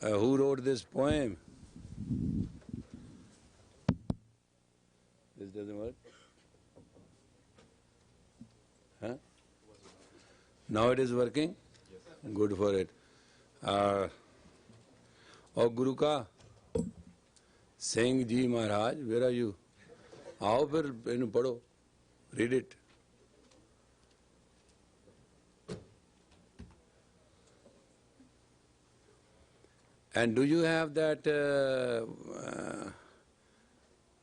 Who wrote this poem? This doesn't work? Huh? Now it is working? Yes. Good for it. Oh Guru Ka Singh Ji Maharaj, where are you? Aao phir inu padho. Read it. And do you have that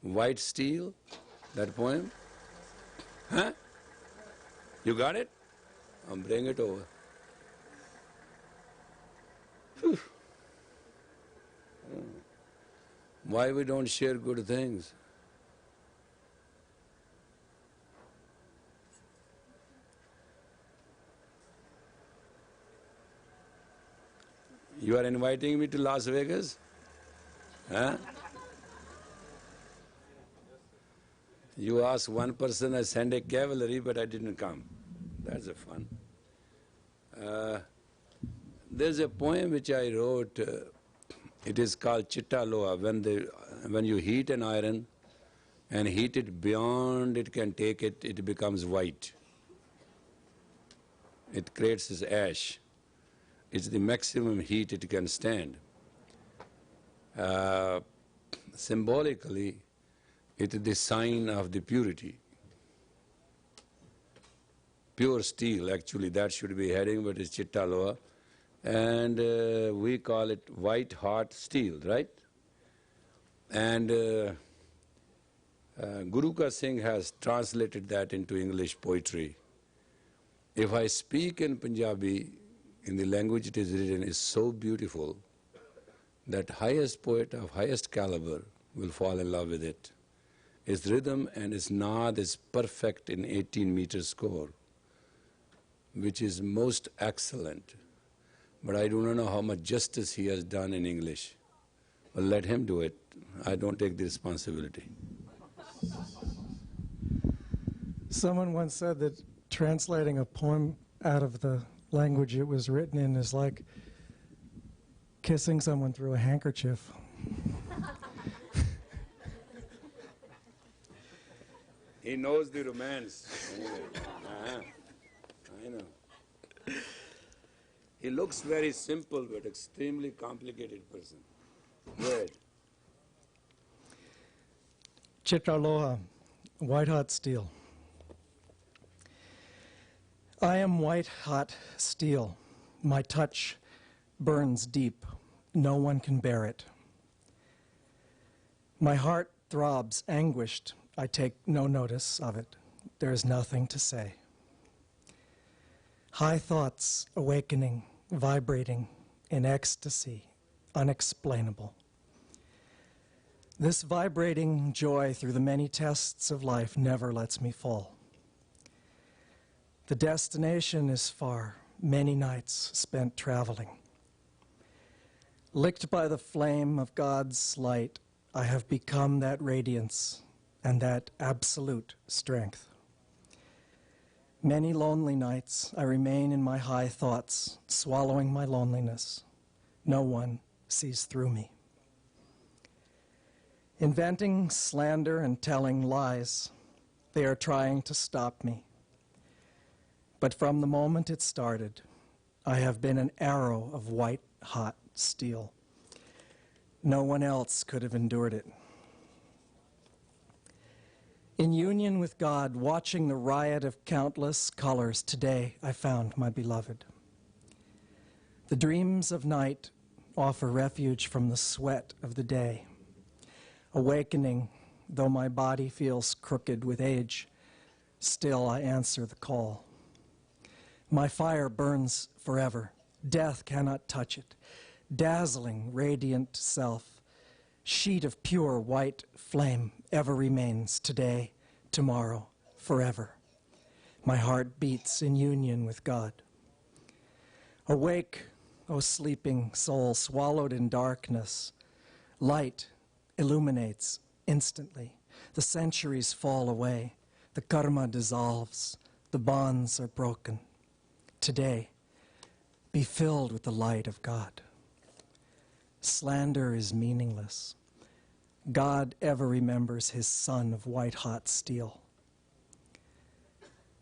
white steel, that poem? Huh? You got it? Bring it over. Whew. Why we don't share good things? You are inviting me to Las Vegas? Huh? You ask one person, I send a cavalry, but I didn't come. That's a fun. There's a poem which I wrote. It is called Chittaloa. When you heat an iron and heat it beyond it can take it, it becomes white. It creates this ash. It's the maximum heat it can stand. Symbolically, it is the sign of the purity. Pure steel, actually, that should be heading, but it's Chittaloa. And we call it white hot steel, right? And Guru Ka Singh has translated that into English poetry. If I speak in Punjabi, in the language it is written, is so beautiful that highest poet of highest caliber will fall in love with it. Its rhythm and its naad is perfect in 18-meter score, which is most excellent. But I do not know how much justice he has done in English. Well, let him do it. I don't take the responsibility. Someone once said that translating a poem out of the language it was written in is like kissing someone through a handkerchief. He knows the romance. Anyway. I know. He looks very simple but extremely complicated person. Good. Chittaloa, white hot steel. I am white hot steel. My touch burns deep. No one can bear it. My heart throbs anguished. I take no notice of it. There is nothing to say. High thoughts awakening, vibrating in ecstasy, unexplainable. This vibrating joy through the many tests of life never lets me fall. The destination is far, many nights spent traveling. Licked by the flame of God's light, I have become that radiance and that absolute strength. Many lonely nights I remain in my high thoughts, swallowing my loneliness. No one sees through me. Inventing slander and telling lies, they are trying to stop me. But from the moment it started, I have been an arrow of white hot steel. No one else could have endured it. In union with God, watching the riot of countless colors, today I found my beloved. The dreams of night offer refuge from the sweat of the day. Awakening, though my body feels crooked with age, still I answer the call. My fire burns forever. Death cannot touch it. Dazzling, radiant self, sheet of pure white flame, ever remains today, tomorrow, forever. My heart beats in union with God. Awake, O sleeping soul, swallowed in darkness. Light illuminates instantly. The centuries fall away. The karma dissolves. The bonds are broken. Today, be filled with the light of God. Slander is meaningless. God ever remembers his son of white-hot steel.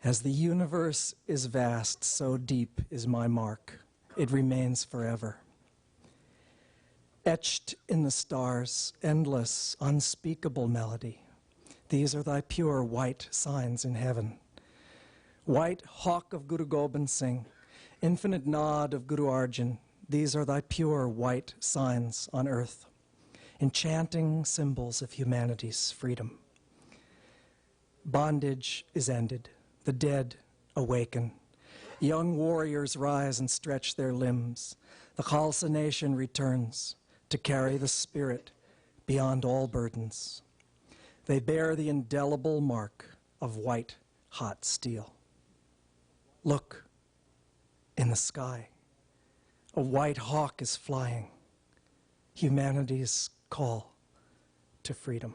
As the universe is vast, so deep is my mark. It remains forever. Etched in the stars, endless, unspeakable melody. These are thy pure white signs in heaven. White hawk of Guru Gobind Singh, infinite nod of Guru Arjan, these are thy pure white signs on earth, enchanting symbols of humanity's freedom. Bondage is ended, the dead awaken. Young warriors rise and stretch their limbs. The Khalsa nation returns to carry the spirit beyond all burdens. They bear the indelible mark of white hot steel. Look in the sky. A white hawk is flying. Humanity's call to freedom.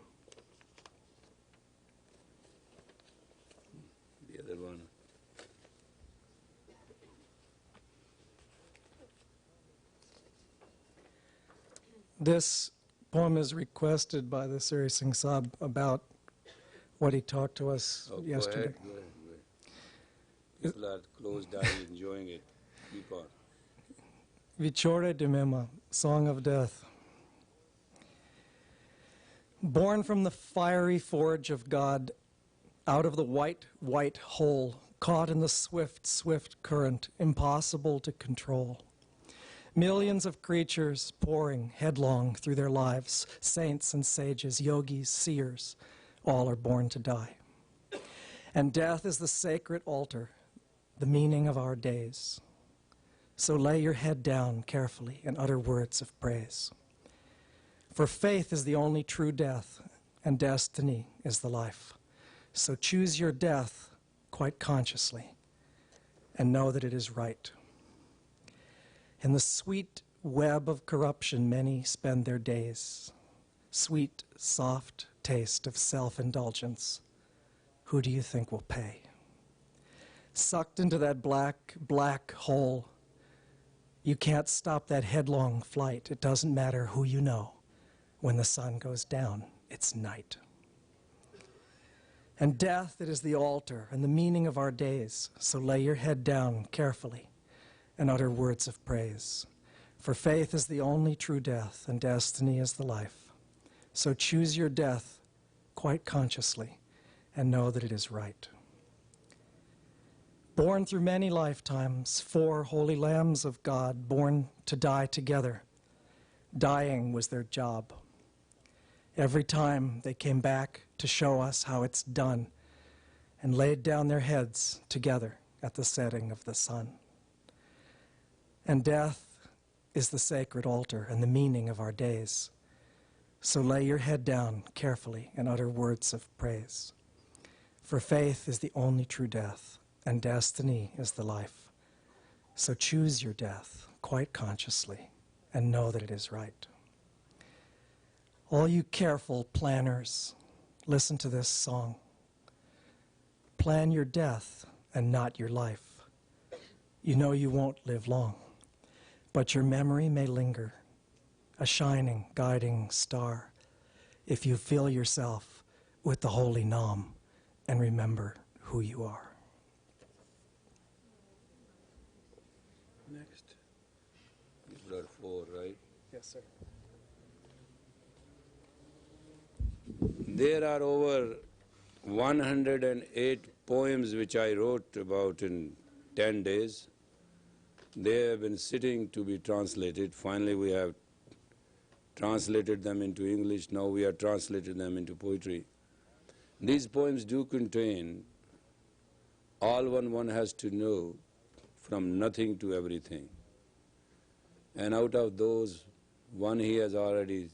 The other one. This poem is requested by the Siri Singh Sahib about what he talked to us yesterday. Go ahead. People are closed eye enjoying it. Keep on. Vichore Dimema, Song of Death. Born from the fiery forge of God, out of the white, white hole, caught in the swift, swift current, impossible to control. Millions of creatures pouring headlong through their lives, saints and sages, yogis, seers, all are born to die. And death is the sacred altar, the meaning of our days. So lay your head down carefully and utter words of praise. For faith is the only true death, and destiny is the life. So choose your death quite consciously and know that it is right. In the sweet web of corruption, many spend their days. Sweet, soft taste of self-indulgence. Who do you think will pay? Sucked into that black, black hole, you can't stop that headlong flight. It doesn't matter who you know. When the sun goes down, it's night. And death, it is the altar and the meaning of our days. So lay your head down carefully and utter words of praise. For faith is the only true death, and destiny is the life. So choose your death quite consciously and know that it is right. Born through many lifetimes, 4 holy lambs of God, born to die together. Dying was their job. Every time they came back to show us how it's done and laid down their heads together at the setting of the sun. And death is the sacred altar and the meaning of our days. So lay your head down carefully and utter words of praise. For faith is the only true death, and destiny is the life. So choose your death quite consciously and know that it is right. All you careful planners, listen to this song. Plan your death and not your life. You know you won't live long, but your memory may linger, a shining, guiding star, if you fill yourself with the holy Nam and remember who you are. Next. You brought 4, right? Yes, sir. There are over 108 poems which I wrote about in 10 days. They have been sitting to be translated. Finally, we have translated them into English. Now we are translating them into poetry. These poems do contain all one has to know, from nothing to everything. And out of those, one he has already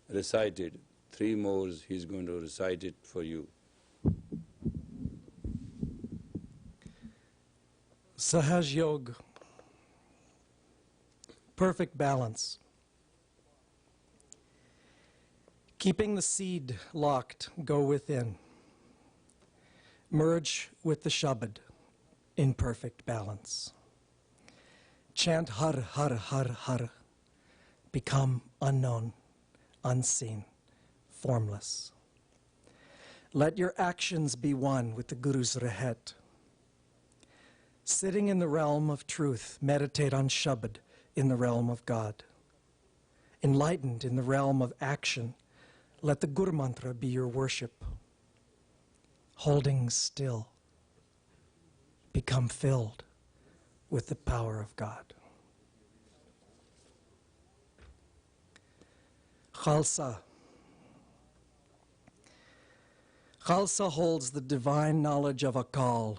recited. 3 more he's going to recite it for you. Sahaja Yoga, perfect balance. Keeping the seed locked, go within. Merge with the Shabad in perfect balance. Chant Har Har Har Har. become unknown, unseen, formless. Let your actions be one with the Guru's rehet. Sitting in the realm of truth, meditate on Shabad in the realm of God. Enlightened in the realm of action, let the Guru Mantra be your worship. Holding still, become filled with the power of God. Khalsa. Khalsa holds the divine knowledge of Akal.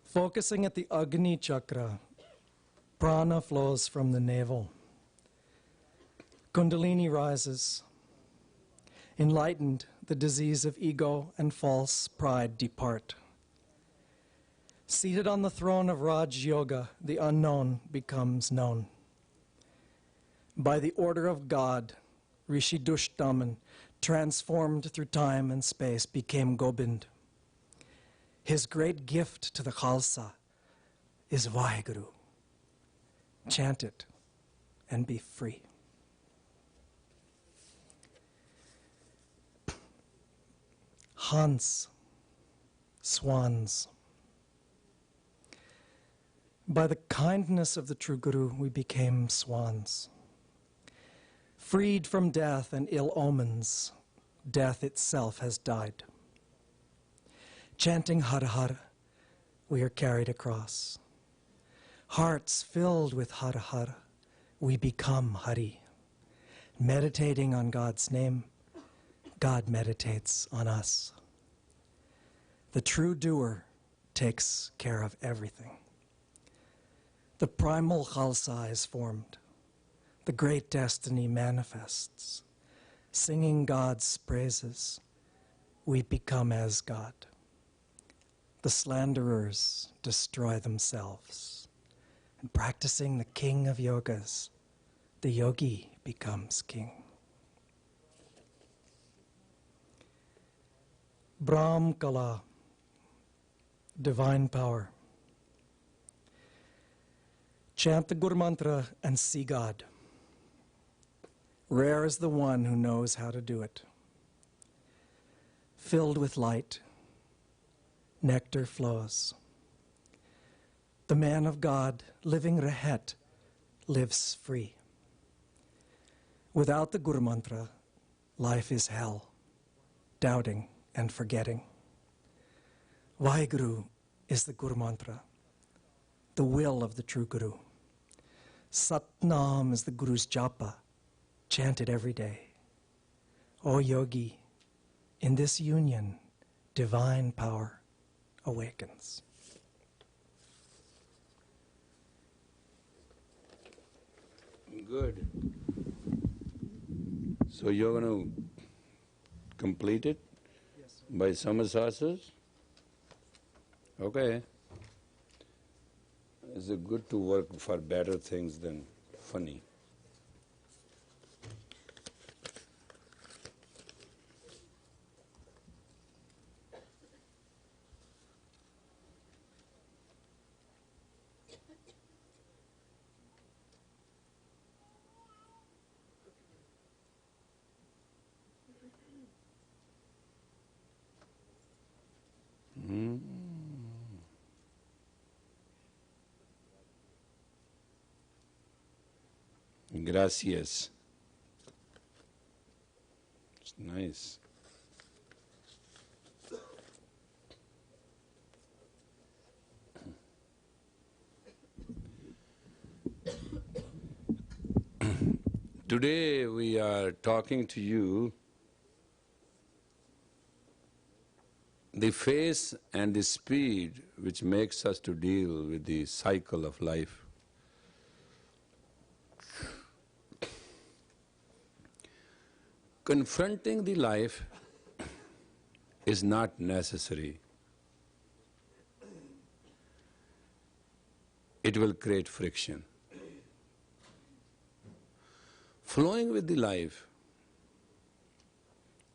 Focusing at the Agni Chakra, prana flows from the navel. Kundalini rises. Enlightened, the disease of ego and false pride depart. Seated on the throne of Raj Yoga, the unknown becomes known. By the order of God, Rishi Dushtaman, transformed through time and space, became Gobind. His great gift to the Khalsa is Vaheguru. Chant it and be free. Hans, swans. By the kindness of the true Guru, we became swans. Freed from death and ill omens, death itself has died. Chanting Har Har, we are carried across. Hearts filled with Har Har, we become Hari. Meditating on God's name, God meditates on us. The true doer takes care of everything. The primal Khalsa is formed. The great destiny manifests. Singing God's praises, we become as God. The slanderers destroy themselves. And practicing the king of yogas, the yogi becomes king. Brahm Kala, divine power. Chant the Guru Mantra and see God. Rare is the one who knows how to do it. Filled with light, nectar flows. The man of God, living Rehet, lives free. Without the Guru Mantra, life is hell, doubting and forgetting. Vaheguru is the Guru Mantra, the will of the true Guru. Satnam is the Guru's japa, chanted every day. O yogi, in this union, divine power awakens. Good. So you're going to complete it? Yes, sir. By samasasas? Okay. It's good to work for better things than funny. Gracias. It's nice. Today we are talking to you the face and the speed which makes us to deal with the cycle of life. Confronting the life is not necessary. It will create friction. Flowing with the life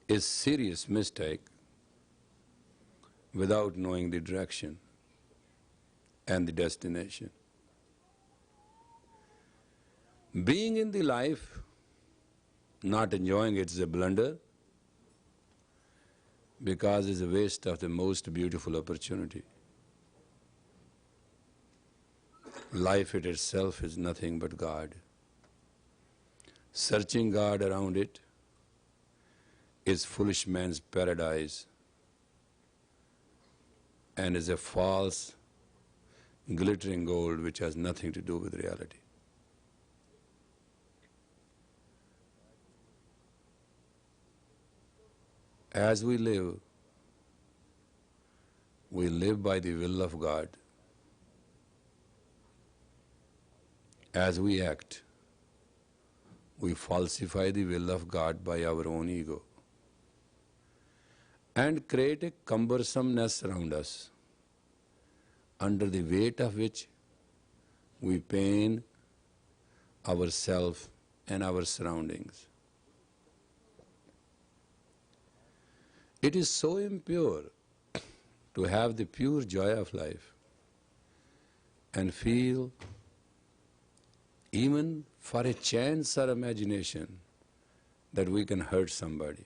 is serious mistake without knowing the direction and the destination. Being in the life, not enjoying it is a blunder, because it's a waste of the most beautiful opportunity. Life it itself is nothing but God. Searching God around it is foolish man's paradise and is a false, glittering gold which has nothing to do with reality. As we live by the will of God. As we act, we falsify the will of God by our own ego and create a cumbersomeness around us, under the weight of which we pain ourselves and our surroundings. It is so impure to have the pure joy of life and feel even for a chance or imagination that we can hurt somebody.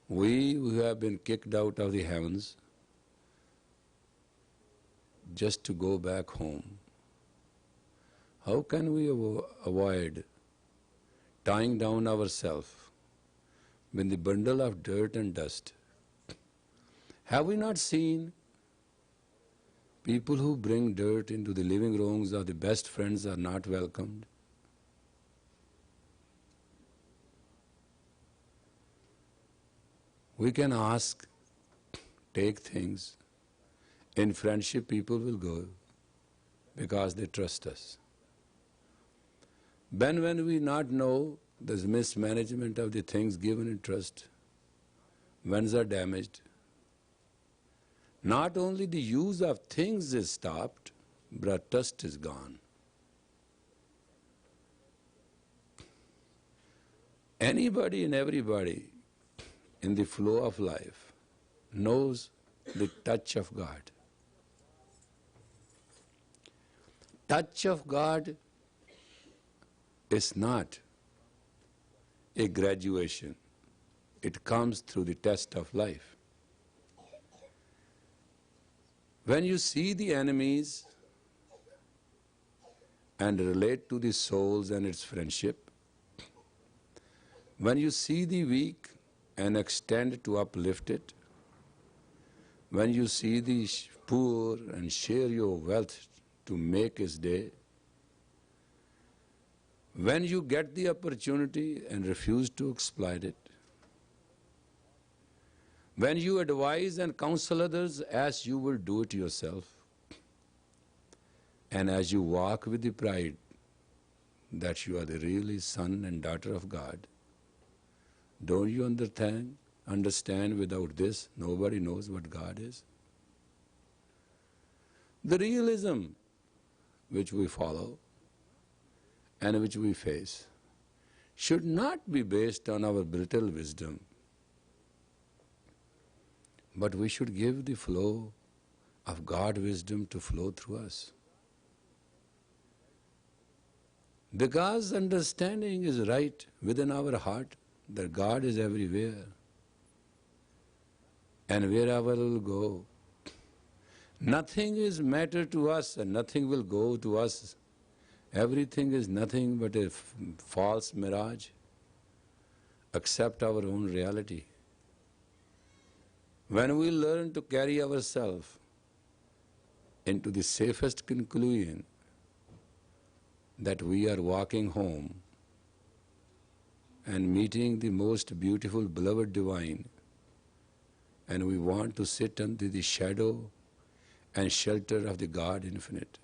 We who have been kicked out of the heavens just to go back home, how can we avoid tying down ourselves with the bundle of dirt and dust? Have we not seen people who bring dirt into the living rooms of the best friends are not welcomed? We can ask, take things. In friendship, people will go because they trust us. When we not know there's mismanagement of the things given in trust, ones are damaged, not only the use of things is stopped, but trust is gone. Anybody and everybody in the flow of life knows the touch of God. Touch of God is not a graduation. It comes through the test of life. When you see the enemies and relate to the souls and its friendship, when you see the weak and extend to uplift it, when you see the poor and share your wealth to make his day, when you get the opportunity and refuse to exploit it, when you advise and counsel others as you will do it yourself, and as you walk with the pride that you are the really son and daughter of God, don't you understand without this nobody knows what God is? The realism which we follow and which we face should not be based on our brittle wisdom, but we should give the flow of God wisdom to flow through us. Because understanding is right within our heart that God is everywhere, and wherever we will go, nothing is matter to us and nothing will go to us. Everything is nothing but a false mirage, except our own reality. When we learn to carry ourselves into the safest conclusion that we are walking home and meeting the most beautiful beloved divine, and we want to sit under the shadow and shelter of the God infinite.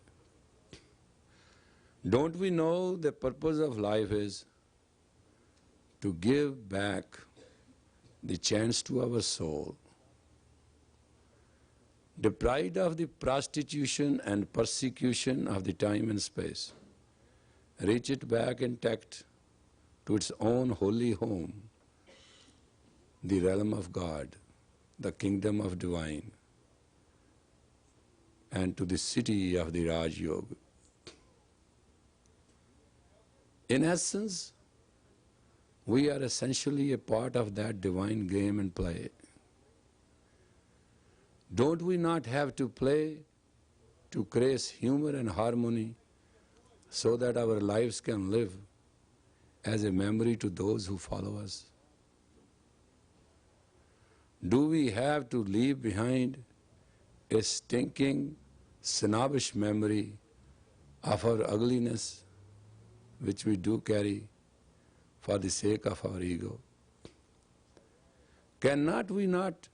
Don't we know the purpose of life is to give back the chance to our soul, deprived of the prostitution and persecution of the time and space, reach it back intact to its own holy home, the realm of God, the kingdom of divine, and to the city of the Raj Yoga. In essence, we are essentially a part of that divine game and play. Don't we not have to play to create humor and harmony so that our lives can live as a memory to those who follow us? Do we have to leave behind a stinking, snobbish memory of our ugliness, which we do carry for the sake of our ego? Cannot we not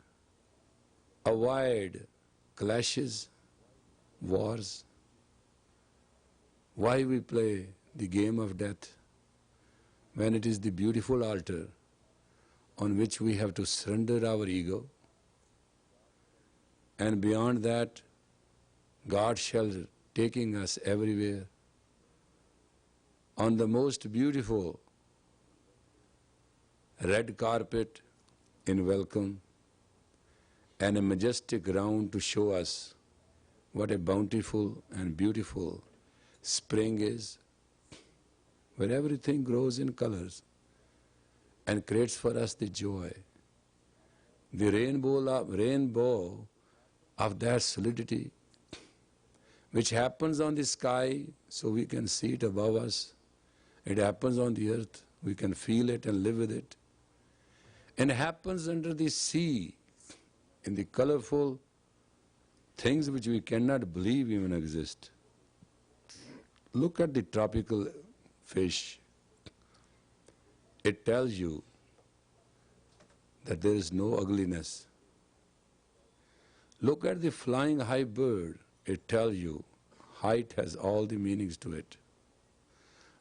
avoid clashes, wars? Why we play the game of death when it is the beautiful altar on which we have to surrender our ego, and beyond that, God shall taking us everywhere on the most beautiful red carpet in welcome and a majestic ground to show us what a bountiful and beautiful spring is, where everything grows in colors and creates for us the joy, the rainbow of that solidity which happens on the sky so we can see it above us. It happens on the earth, we can feel it and live with it. And it happens under the sea in the colorful things which we cannot believe even exist. Look at the tropical fish. It tells you that there is no ugliness. Look at the flying high bird. It tells you height has all the meanings to it.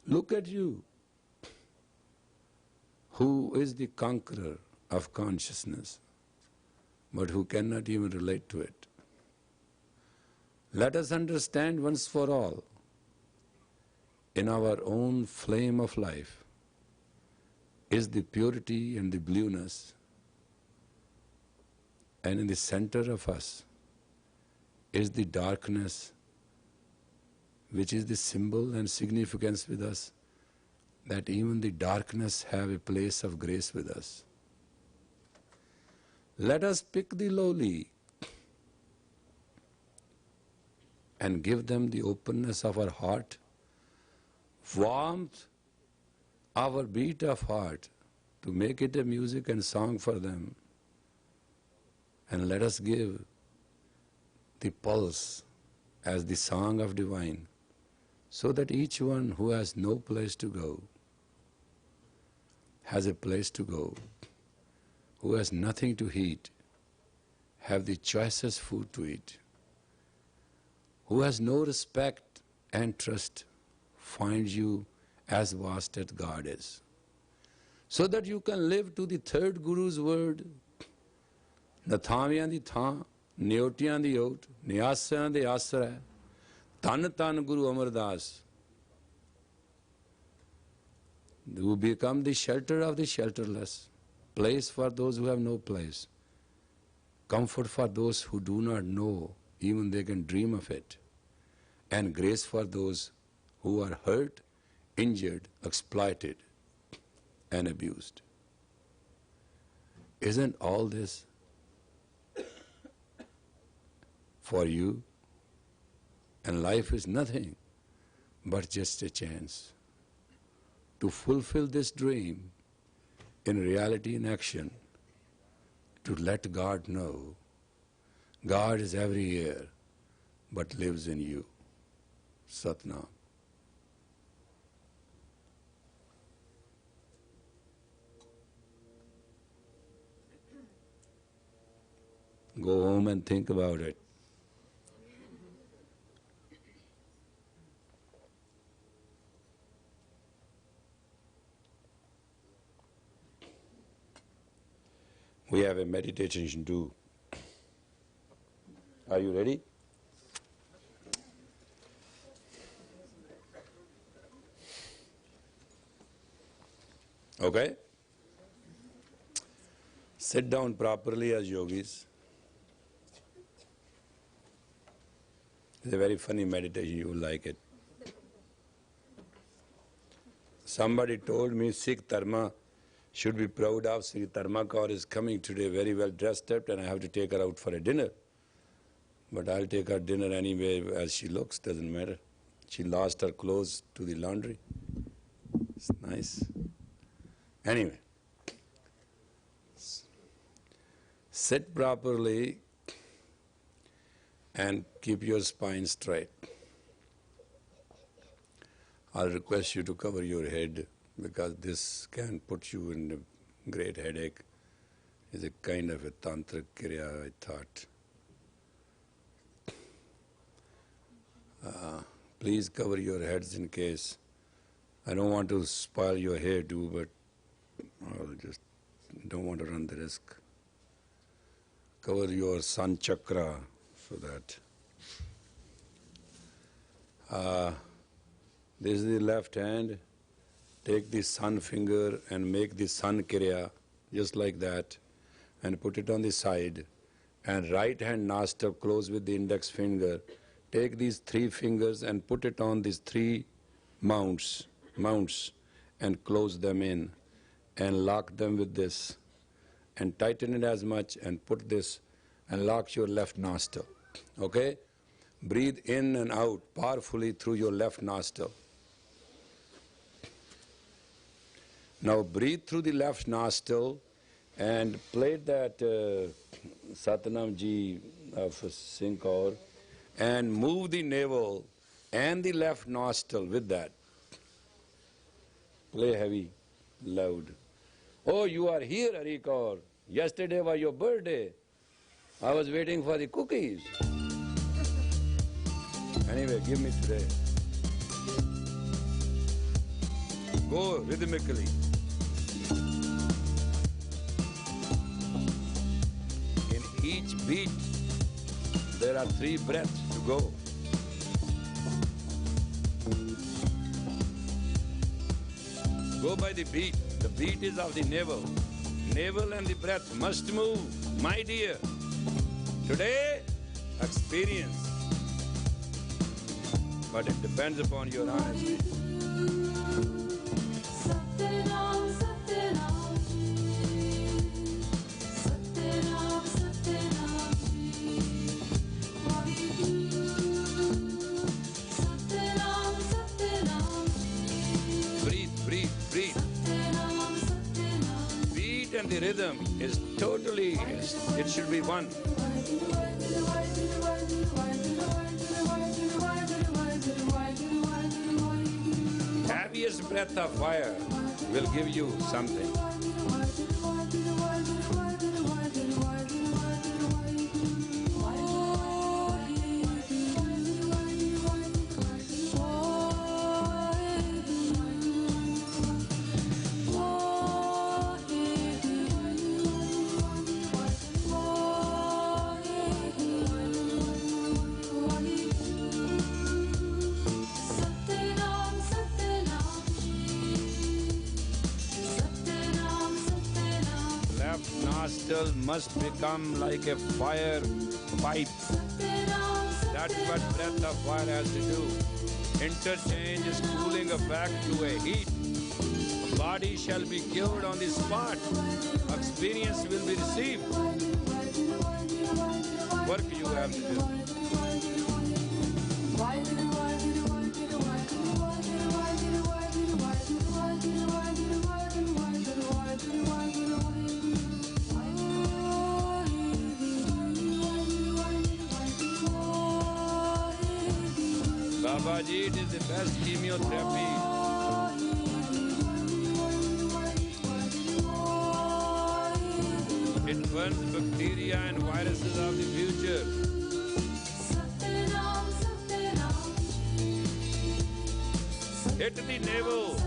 Look at you, who is the conqueror of consciousness, but who cannot even relate to it. Let us understand once for all, in our own flame of life, is the purity and the blueness, and in the center of us is the darkness, which is the symbol and significance with us, that even the darkness have a place of grace with us. Let us pick the lowly and give them the openness of our heart, warmth, our beat of heart, to make it a music and song for them. And let us give the pulse as the song of divine, so that each one who has no place to go has a place to go, who has nothing to eat have the choicest food to eat, who has no respect and trust find you as vast as God is, so that you can live to the third Guru's word, Nathaviyan di than, Neotiyan di ot, Nyasayan di asra, Tan Tan Guru Amardas, who become the shelter of the shelterless, place for those who have no place, comfort for those who do not know, even they can dream of it, and grace for those who are hurt, injured, exploited, and abused. Isn't all this for you? And life is nothing but just a chance to fulfill this dream in reality and action, to let God know God is everywhere but lives in you. Satnam. Go home and think about it. We have a meditation to do. Are you ready? Okay? Sit down properly as yogis. It's a very funny meditation, you will like it. Somebody told me Sikh Dharma should be proud of. Sri Dharma Kaur is coming today very well dressed up and I have to take her out for a dinner. But I'll take her dinner anyway as she looks, doesn't matter. She lost her clothes to the laundry. It's nice. Anyway, sit properly and keep your spine straight. I'll request you to cover your head because this can put you in a great headache. It's a kind of a tantric kriya, I thought. Please cover your heads in case. I don't want to spoil your hairdo, but I just don't want to run the risk. Cover your sun chakra so that. This is the left hand. Take the sun finger and make the sun kriya, just like that, and put it on the side. And right hand nostril close with the index finger. Take these 3 fingers and put it on these 3 mounts, and close them in and lock them with this and tighten it as much and put this and lock your left nostril. Okay? Breathe in and out powerfully through your left nostril. Now breathe through the left nostril and play that Satnam Ji of Singh Kaur and move the navel and the left nostril with that. Play heavy, loud. Oh, you are here, Hari Kaur. Yesterday was your birthday. I was waiting for the cookies. Anyway, give me today. Go rhythmically. In each beat, there are 3 breaths to go. Go by the beat. The beat is of the navel. Navel and the breath must move, my dear. Today, experience. But it depends upon your honesty. And the rhythm is totally, it should be one. Heaviest breath of fire will give you something. Must become like a fire pipe. That's what breath of fire has to do. Interchange is cooling back to a heat. Body shall be cured on the spot. Experience will be received. Work you have to do. Babaji, it is the best chemotherapy. It burns bacteria and viruses of the future. Hit the navel.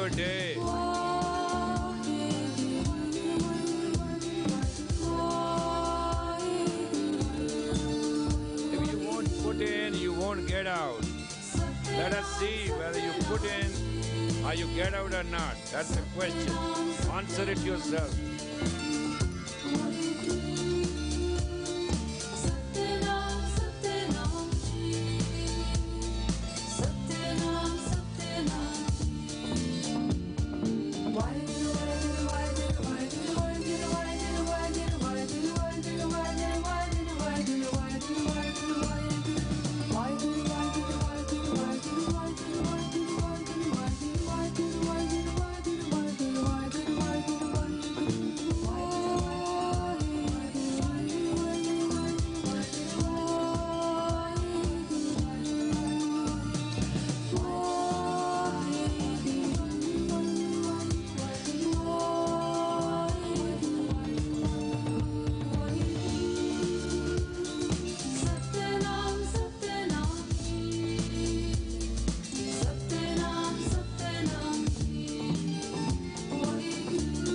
your day. If you won't put in, you won't get out. Let us see whether you put in or you get out or not. That's the question. Answer it yourself.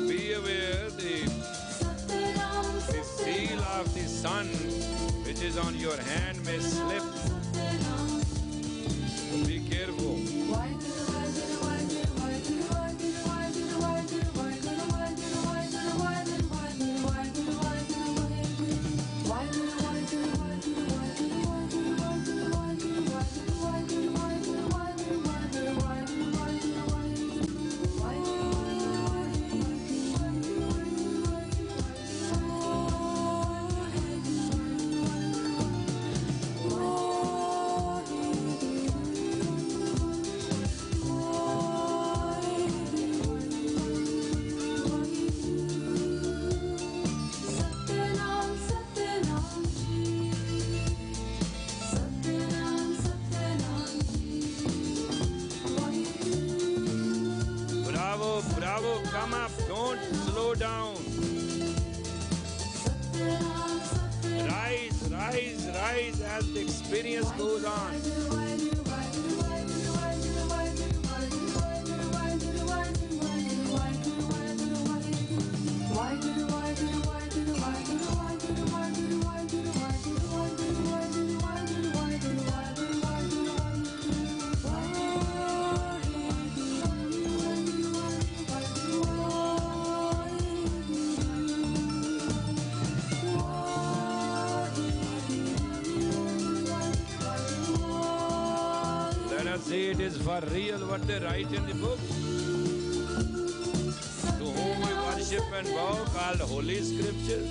Be aware the seal of the sun which is on your hand may slip. Be careful. Bravo, bravo, come up, don't slow down. Rise, rise, rise as the experience goes on. Let us say it is for real what they write in the books. To whom we worship and bow, called Holy Scriptures.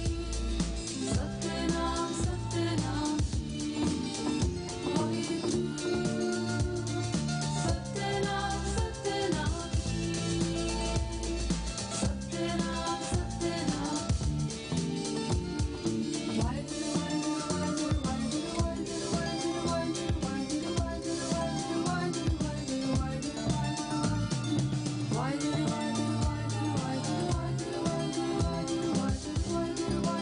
Why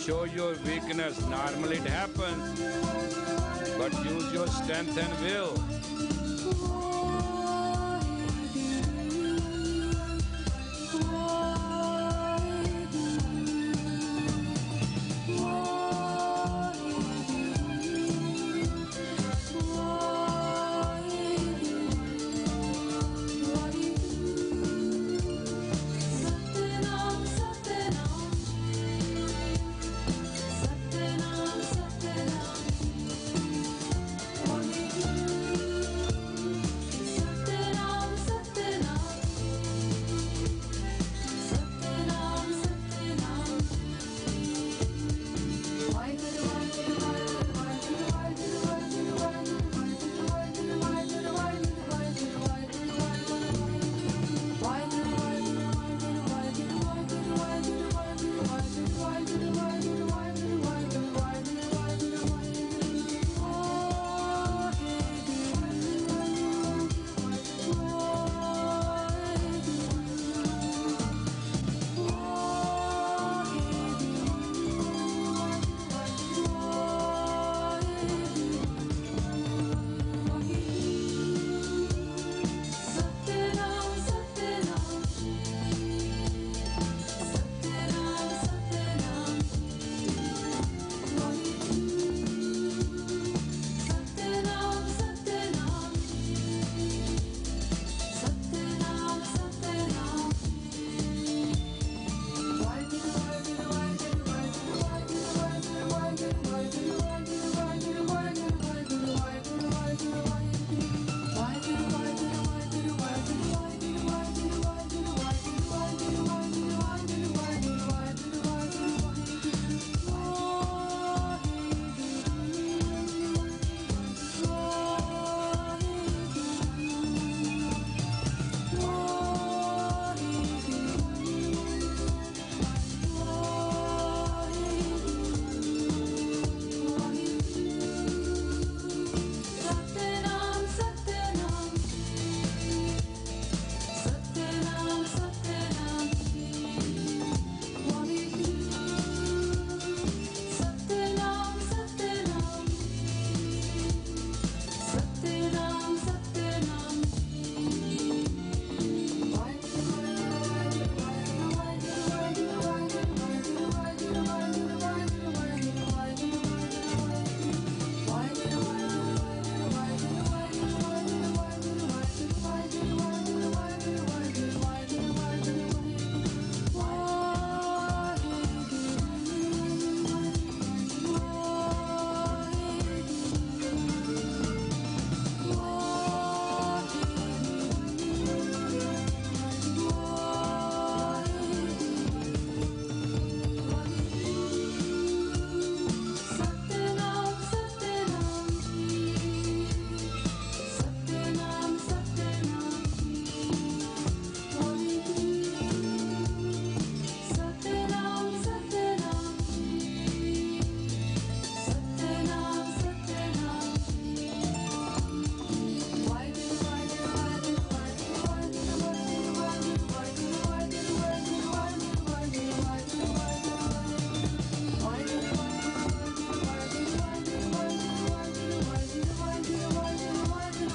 show your weakness. Normally it happens, but use your strength and will.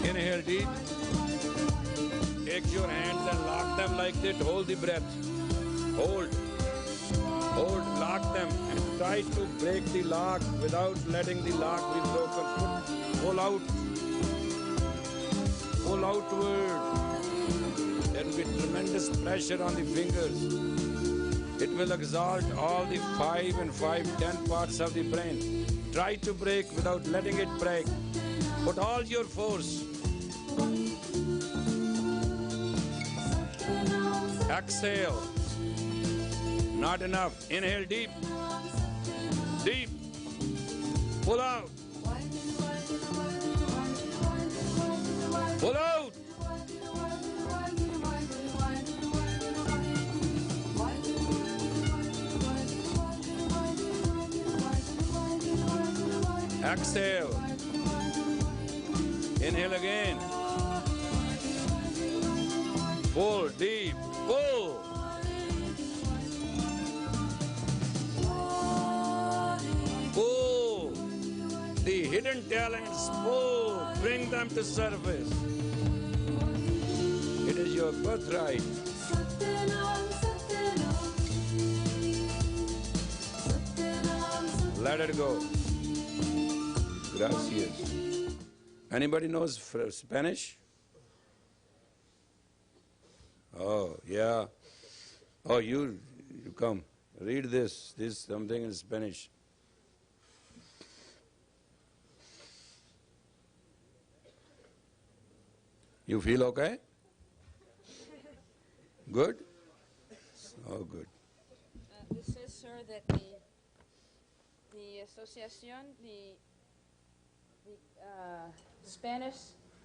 Inhale deep. Take your hands and lock them like that. Hold the breath. Hold. Hold, lock them, and try to break the lock without letting the lock be broken. Pull out. Pull outward. There will be tremendous pressure on the fingers. It will exalt all the 5 and 5, 10 parts of the brain. Try to break without letting it break. Put all your force. Exhale. Not enough. Inhale deep. Deep. Pull out. Pull out. Exhale. Inhale again. Pull deep. Pull. hidden talents, pull, bring them to surface. It is your birthright. Let it go. Gracias. Anybody knows Spanish? Oh, yeah. Oh, you come. Read this. This is something in Spanish. You feel okay? Good? Oh, good. This says, sir, that the association, the Spanish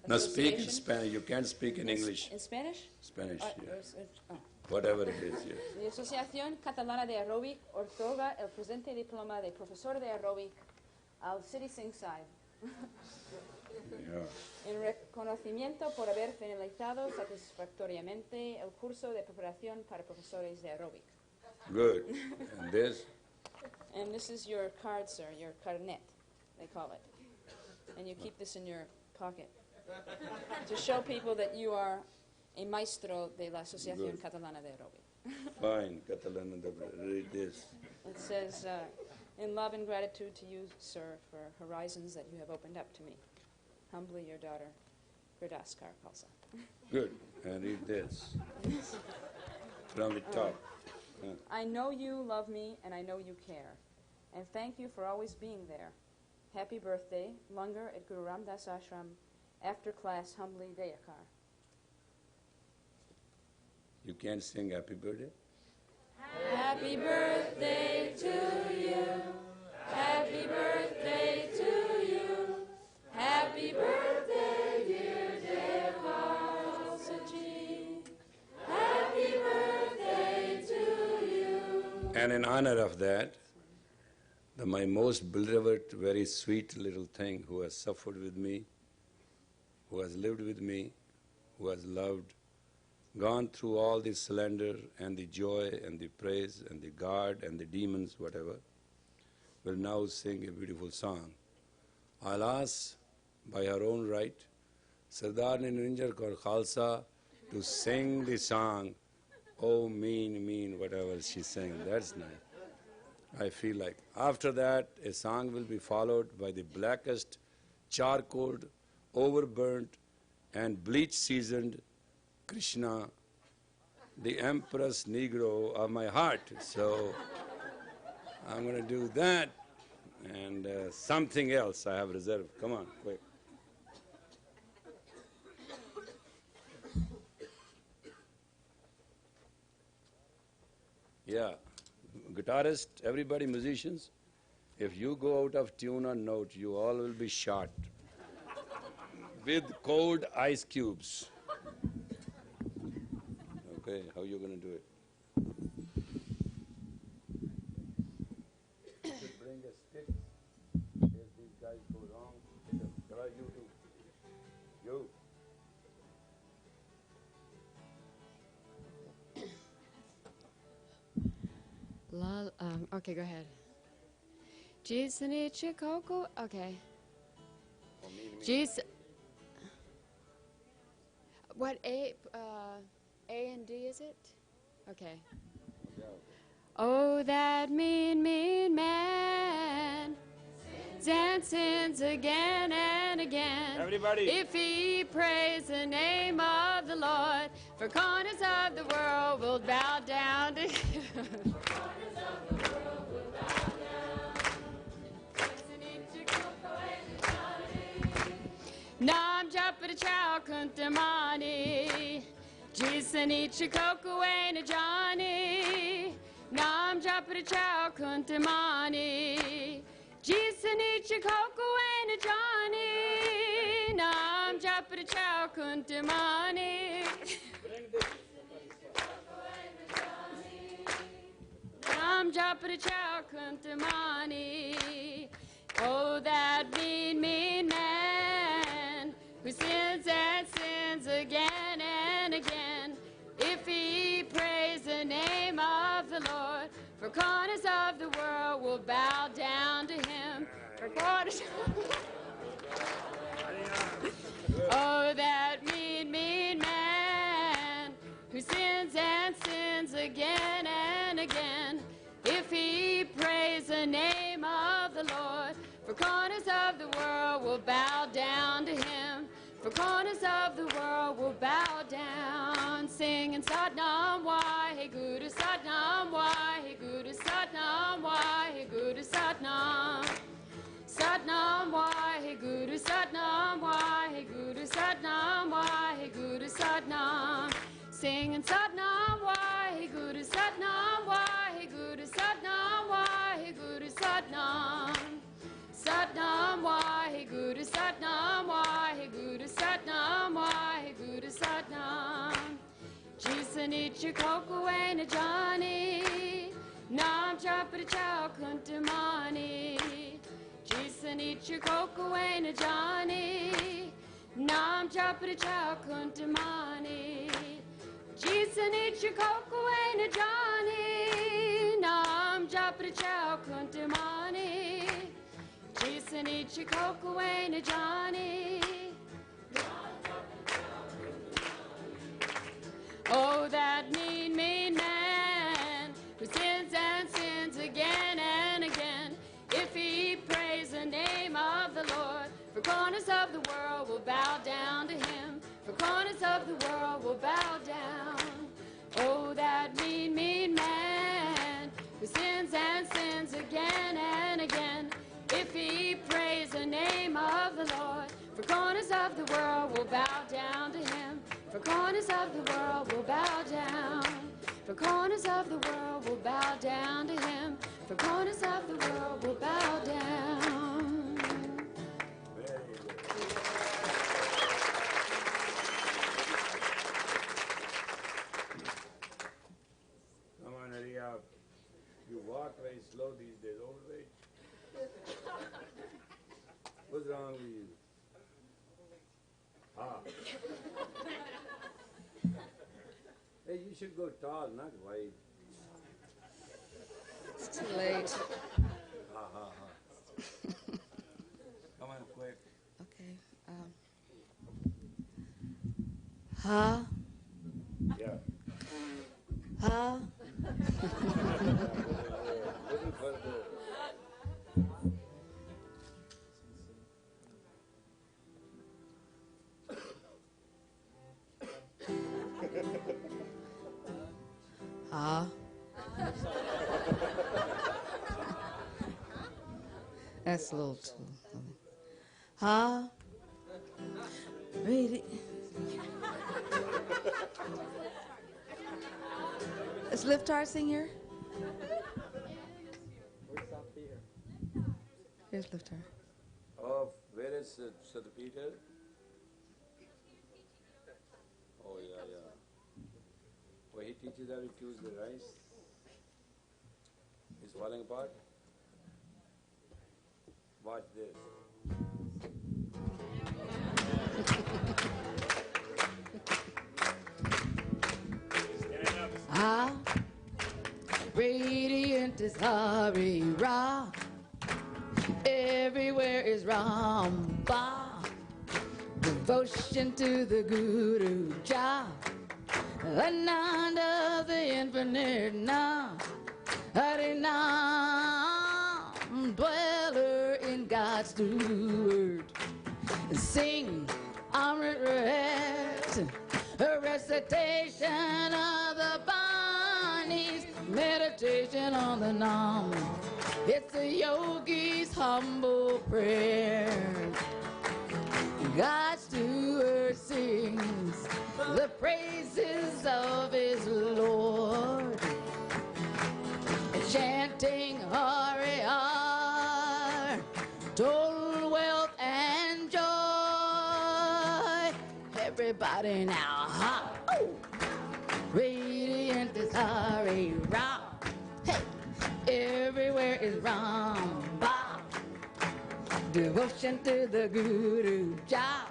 Now speak in Association- Spanish. You can't speak in English. In Spanish? Spanish, yeah. Oh. Whatever it is, yeah. La Asociación Catalana de Aeróbic otorga el presente diploma de profesor de aeróbic al Citizen Side Yeah. en reconocimiento por haber finalizado satisfactoriamente el curso de preparación para profesores de aeróbic. Good. And this? And this is your card, sir, your carnet, they call it. And you keep this in your pocket to show people that you are a maestro de la Asociación Good. Catalana de Aeróbic. Fine. Catalan, read this. It says, in love and gratitude to you, sir, for horizons that you have opened up to me. Humbly your daughter, Verdaskar Kalsa. Good. And read this. From the top. I know you love me and I know you care. And thank you for always being there. Happy birthday, Langar at Guru Ramdas Ashram, after class, humbly Dayakar. You can't sing happy birthday? Happy birthday to you. Happy birthday to you. Happy birthday, dear Dayakar Saji. Happy birthday to you. And in honor of that, my most beloved, very sweet little thing who has suffered with me, who has lived with me, who has loved, gone through all the splendor and the joy and the praise and the guard and the demons, whatever, will now sing a beautiful song. I'll ask, by her own right, Sardar Niranjan Kaur Khalsa to sing the song, oh mean, whatever she sang. That's nice. I feel like. After that, a song will be followed by the blackest, charcoaled, overburnt, and bleach-seasoned Krishna, the Empress Negro of my heart. So I'm going to do that and something else I have reserved. Come on, quick. Yeah. Guitarist, everybody, musicians, if you go out of tune or note, you all will be shot with cold ice cubes. Okay, how you going to do it? You should bring a stick. If these guys go wrong, try you too. You. Okay, go ahead. Jason Ichikoku. Okay. Jason. What A and D is it? Okay. Oh, that mean man sins again and again. Everybody. If he praise the name of the Lord, for corners of the world will bow down to him. Nam Japata Chow Kuntamani, Jason Ichikoku and Johnny. Nam Japata Chow Kuntamani, Jason Ichikoku and Johnny. Nam Japata Chow Kuntamani. Nam Japata Chow Kuntamani. Oh, that mean man who sins and sins again and again. If he praise the name of the Lord, for corners of the world will bow down to him. For corners will bow down to him. For corners of the world will bow down, singing Satnam Waheguru, Satnam Waheguru, Satnam Waheguru, Satnam. Satnam Waheguru, Satnam Waheguru, Satnam Waheguru, Satnam. Singing Satnam Waheguru, Satnam Waheguru, Satnam Waheguru, Satnam. Satnam Waheguru, Satnam Waheguru, Satnam Waheguru, Satnam. Jisanicha Kokuena Johnny, Nam Chapra Chow Kuntamani. Jisanicha Kokuena Johnny, Nam Chapra Chow Kuntamani. Jisanicha Kokuena Johnny, Nam Chapra Chow Kuntamani. Jisanicha Kokuena Johnny. Oh, that mean, mean man who sins and sins again and again. If he prays the name of the Lord, for corners of the world will bow down to him. For corners of the world will bow down. Oh, that mean, mean man who sins and sins again and again. If he prays the name of the Lord, for corners of the world will bow down to him. For corners of the world will bow down. For corners of the world will bow down to him. For corners of the world will bow down. Come on, hurry up. You walk very slow these days, overweight. What's wrong with you? Ah. Hey, you should go tall, not wide. It's too late. Ha ha ha. Come on, quick. Okay. Ha. Yeah. Ha. Little further. Ha. That's a little too. Ha. Read it. Is Liftar sing here? Here's Liftar. Oh, where is Sir Peter? Oh, yeah, yeah. Well, he teaches every Tuesday, right? He's falling apart. Watch this. Ah, radiant is Hari Ra. Everywhere is Ramba. Devotion to the Guru Cha. Ananda, the infinite Nam. Harinam, dweller in God's steward. Sing Amrit Ret, a recitation of the Bani's meditation on the Nam. It's a yogi's humble prayer. God's steward sings the praises of his Lord, chanting Hari Har, total wealth and joy. Everybody now, ha! Oh. Radiant is Hari Ra. Hey, everywhere is Ramba. Devotion to the Guru Cha.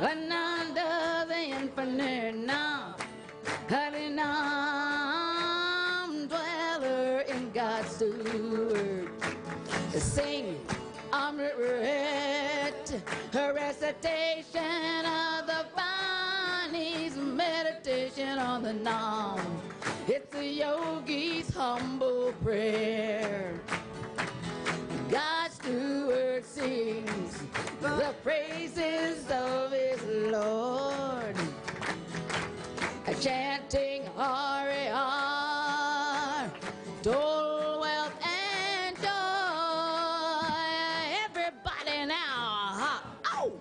Ananda, the infinite Nam. Harinam, dweller in God's steward. Sing Amrit Ret, a recitation of the Bani's meditation on the Nam. It's a yogi's humble prayer. God's steward sings the praises of his Lord, chanting Hare Har, total wealth and joy. Everybody now, ha, oh,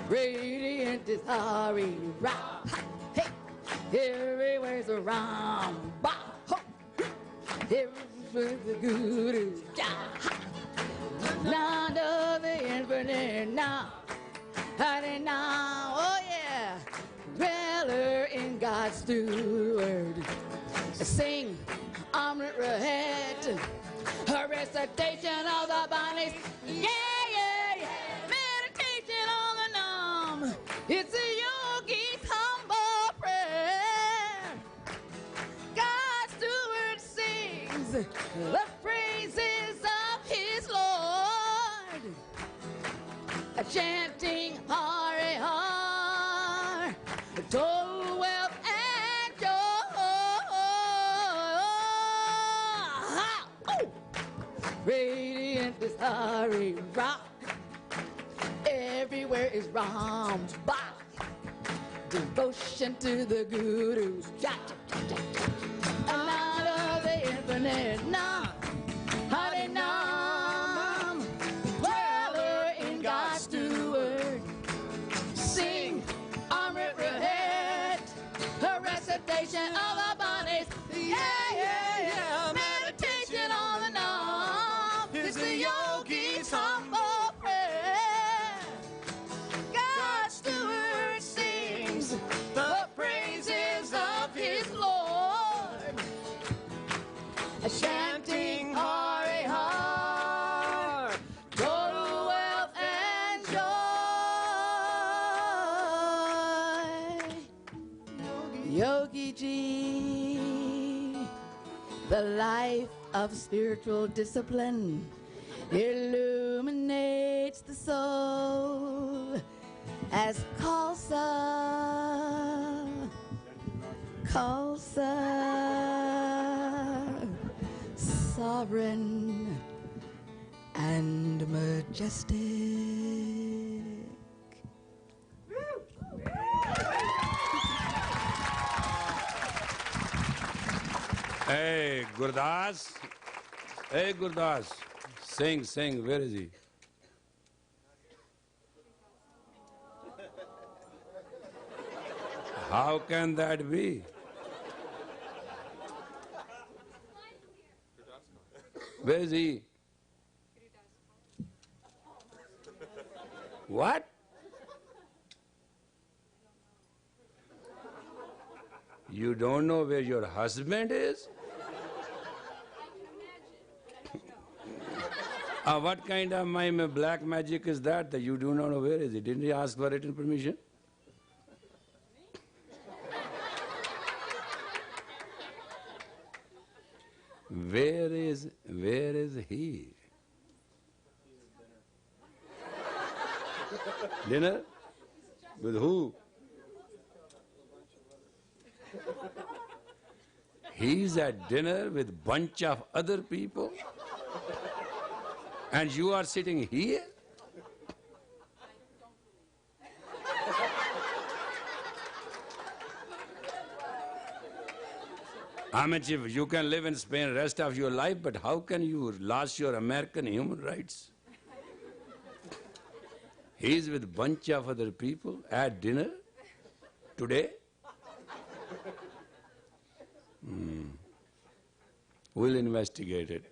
radiant is Hare Ra, ha, hey, everywhere's around, ba, ho, everywhere's the guru, ja, ha, none of the infinite now, Hare now, oh yeah. Dweller in God's steward, sing Amrit Rahet, a recitation of the bodies, yeah, yeah, yeah, meditation on the Nam, it's a yogi's humble prayer. God's steward sings the praises of his Lord, chanting Hare Har, total wealth and joy. Ha! Oh! Radiant is Hare Ra. Everywhere is Ram. Ba! Devotion to the Gurus. Ja, ja, ja, ja. Out of the infinite Nam. Hare Nam. Dweller in God's steward. Sing Amrit Rahet, a recitation of the bodies, yeah, yeah, yeah, meditation on the Nam, it's the yogi's humble prayer. God's steward sings the praises of his Lord, chanting Hare Har, total wealth and joy. Yogi Ji, the life of spiritual discipline illuminates the soul as Khalsa, sovereign and majestic. Hey, Gurdas. Hey, Gurdas. Sing, sing. Where is he? How can that be? Where is he? What? You don't know where your husband is? What kind of black magic is that you do not know where is he? Didn't he ask for written permission? Where is he? Dinner? With who? He's at dinner with bunch of other people? And you are sitting here? I mean, if you can live in Spain rest of your life, but how can you lose your American human rights? He's with bunch of other people at dinner today? We'll investigate it.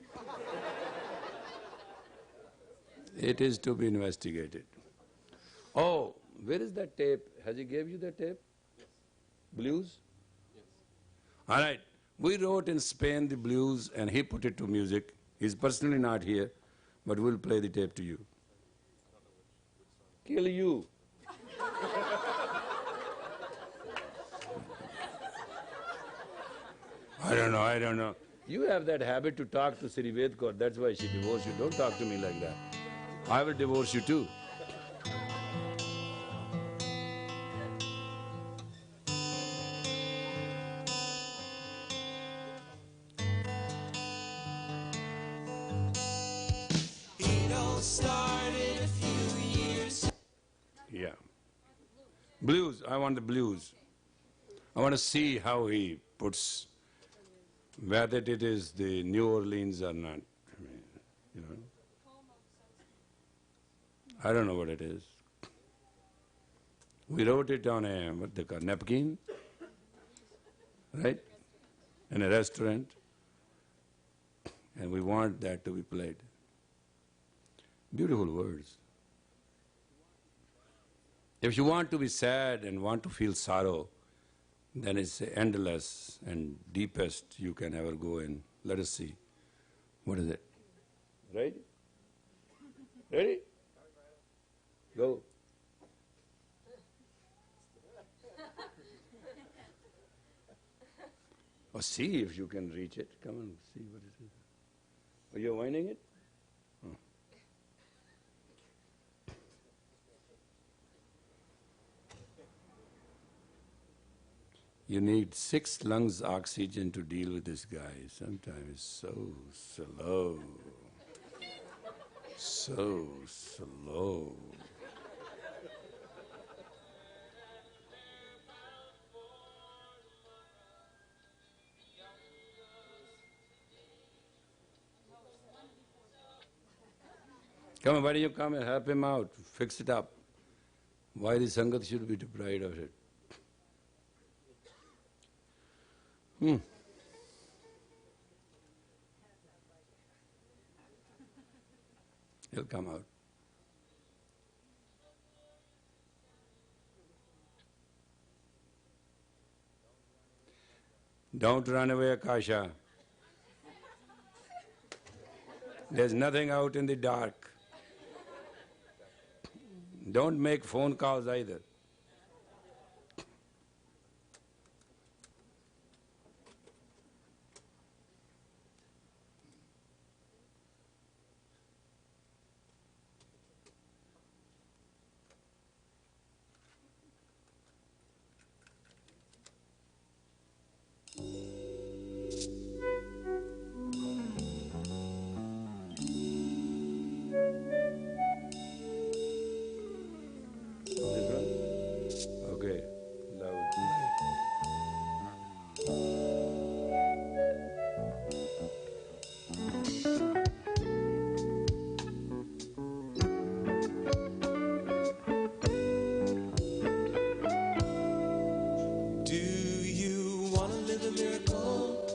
It is to be investigated. Oh, where is that tape? Has he gave you the tape? Yes. Blues? Yes. All right. We wrote in Spain the blues and he put it to music. He's personally not here, but we'll play the tape to you. Kill you. I don't know. You have that habit to talk to Sri Vedkor. That's why she divorced you. Don't talk to me like that. I will divorce you too. It all started Blues, I want the blues. I want to see how he puts, whether it is the New Orleans or not. I mean, you know. I don't know what it is. We wrote it on a, what they call, napkin, right? In a restaurant. And we want that to be played. Beautiful words. If you want to be sad and want to feel sorrow, then it's endless and deepest you can ever go in. Let us see. What is it? Ready? Ready? Go. Or see if you can reach it. Come on, see what it is. Are you winding it? Oh. You need 6 lungs oxygen to deal with this guy. Sometimes it's so slow. So slow. Come on, why don't you come and help him out? Fix it up. Why the Sangat should be deprived of it? He'll come out. Don't run away, Akasha. There's nothing out in the dark. Don't make phone calls either. This one? Okay. Loud. Do you want to live a miracle?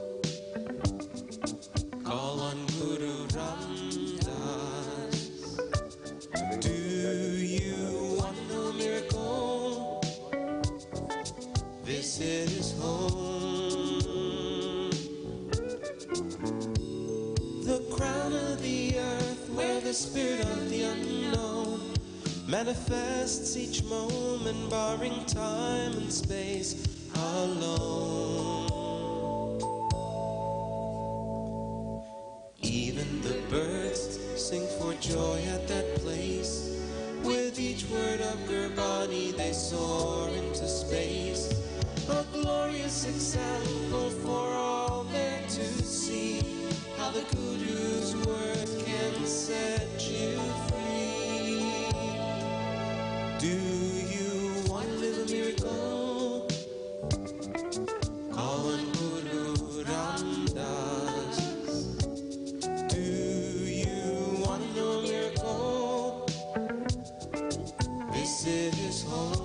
Call on Guru Ramdas. Do you want to know a miracle? Visit his home. The crown of the earth where the spirit of the unknown manifests each moment, barring time and space alone. Even the birds sing for joy at that place. With each word of Gurbani they soar into space. A glorious example for all there to see, how the Guru's word can set you free. Do you want to live a miracle? Call on Guru Ramdas. Do you want to know a miracle? Visit his home.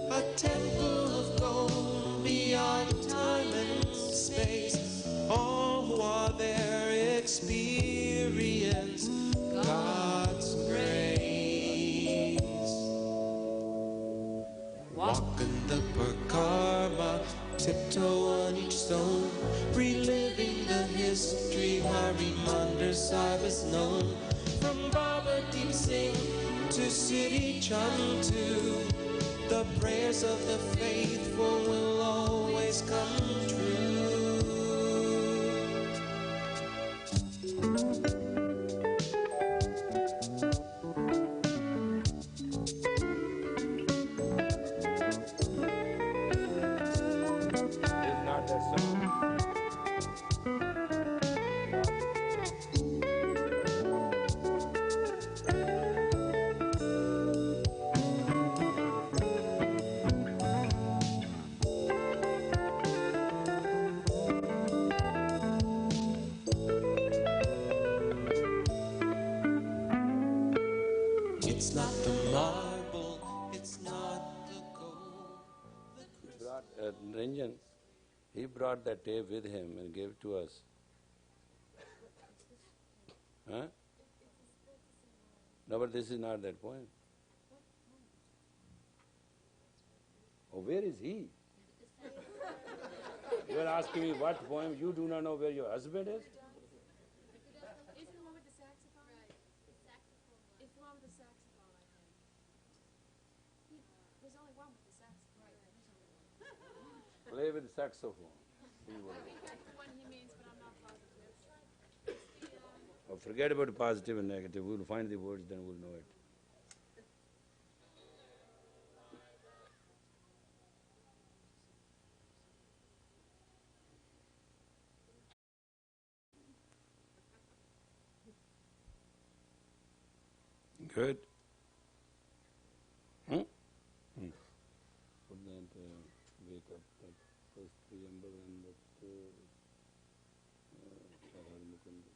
A temple of gold beyond time and space. All who are there experience God's grace. Walk in the Parikrama, tiptoe on each stone, reliving the history Hari Mandir Sahib is known. From Baba Deep Singh to Siri Chantu, the prayers of the faithful will always come true. It's not that song. It's not the marble, it's not the gold. Ranjan, he brought that tape with him and gave it to us. Huh? No, but this is not that poem. Oh, where is he? You are asking me what poem? You do not know where your husband is? Isn't the one with the saxophone? Right. It's the one with the saxophone, I think. There's only one with the saxophone. Right. Play with saxophone. See what I think that's the one he means, but I'm not positive. Oh, forget about positive and negative. We'll find the words, then we'll know it. Good. Hmm? Put that, wake up, that first preamble and that Sahaja Mukunda.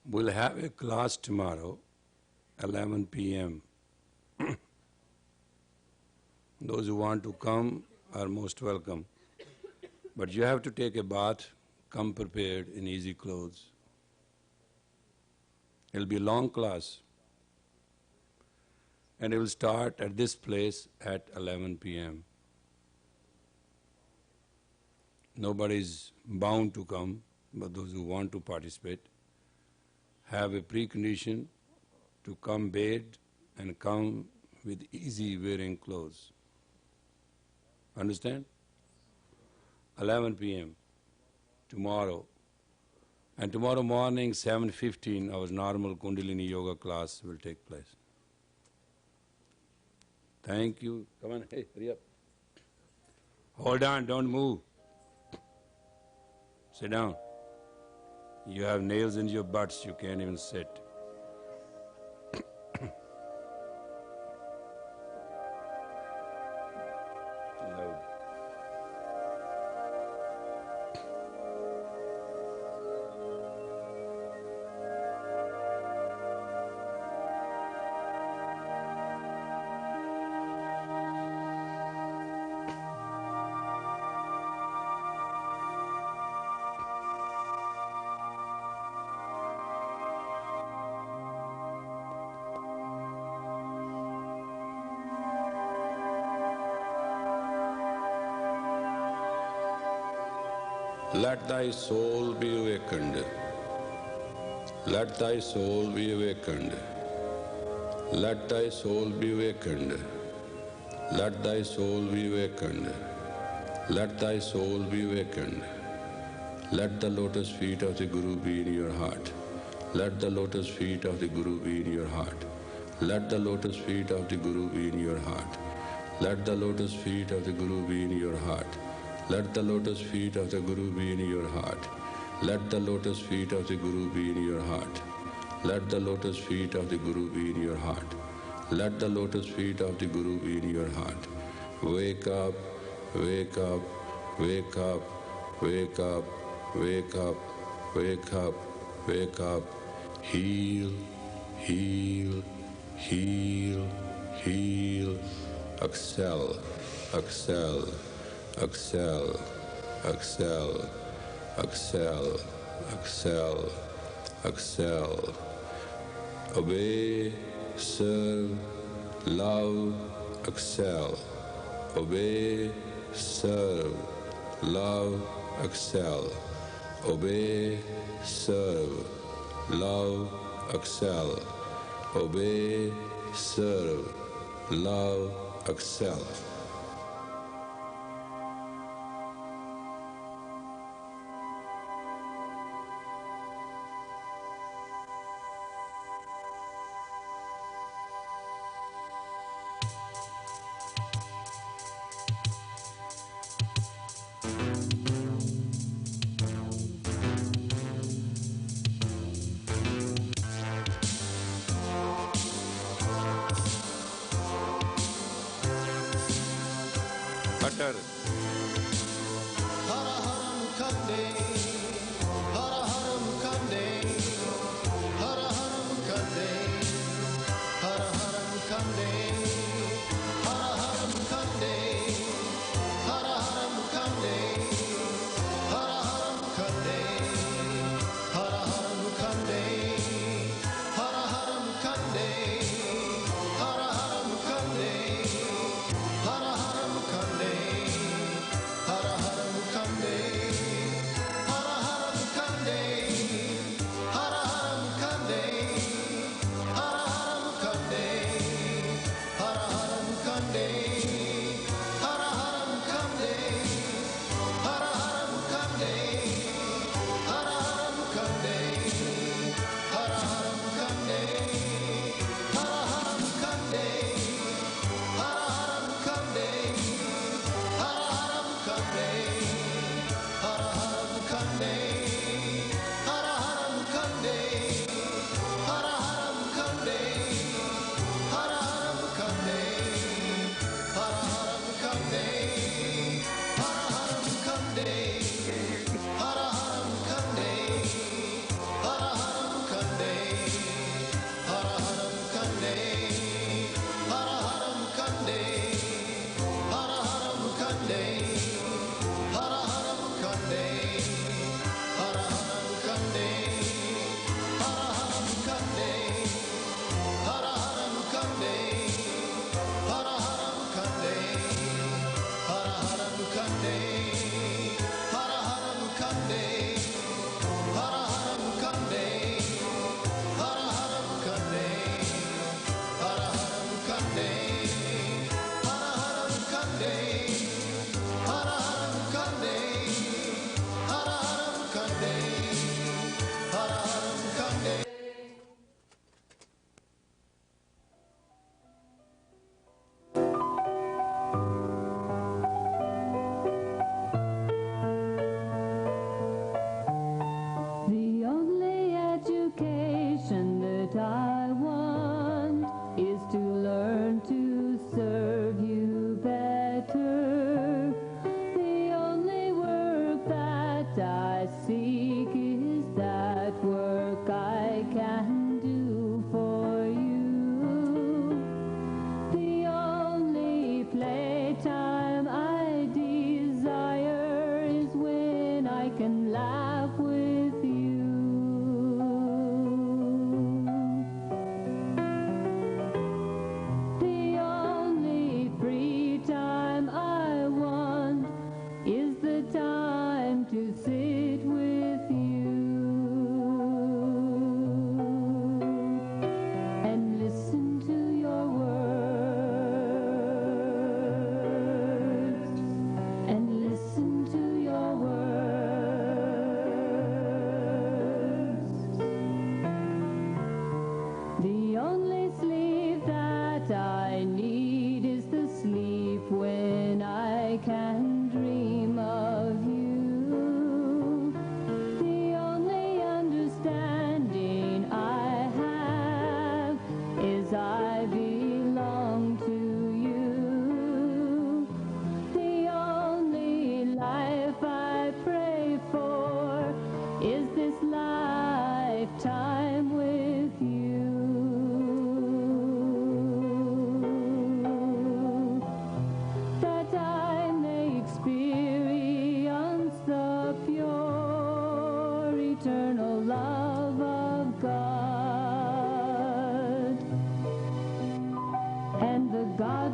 We'll have a class tomorrow, 11 p.m. Those who want to come are most welcome. But you have to take a bath, come prepared in easy clothes. It'll be a long class. And it will start at this place at 11 p.m. Nobody's bound to come, but those who want to participate have a precondition to come bathed and come with easy wearing clothes. Understand? 11 p.m. tomorrow. And tomorrow morning, 7:15, our normal Kundalini Yoga class will take place. Thank you. Come on, hey, hurry up. Hold on, don't move. Sit down. You have nails in your butts, you can't even sit. Loud. Let thy soul be awakened. Let thy soul be awakened. Let thy soul be awakened. Let thy soul be awakened. Let thy soul be awakened. Let the lotus feet of the Guru be in your heart. Let the lotus feet of the Guru be in your heart. Let the lotus feet of the Guru be in your heart. Let the lotus feet of the Guru be in your heart. Let the lotus feet of the Guru be in your heart. Let the lotus feet of the Guru be in your heart. Let the lotus feet of the Guru be in your heart. Let the lotus feet of the Guru be in your heart. Wake up, wake up, wake up, wake up, wake up, wake up, wake up. Heal, heal, heal, heal. Excel, excel, excel, excel, excel, excel, excel. Obey, serve, love, excel. Obey, serve, love, excel. Obey, serve, love, excel. Obey, serve, love, excel.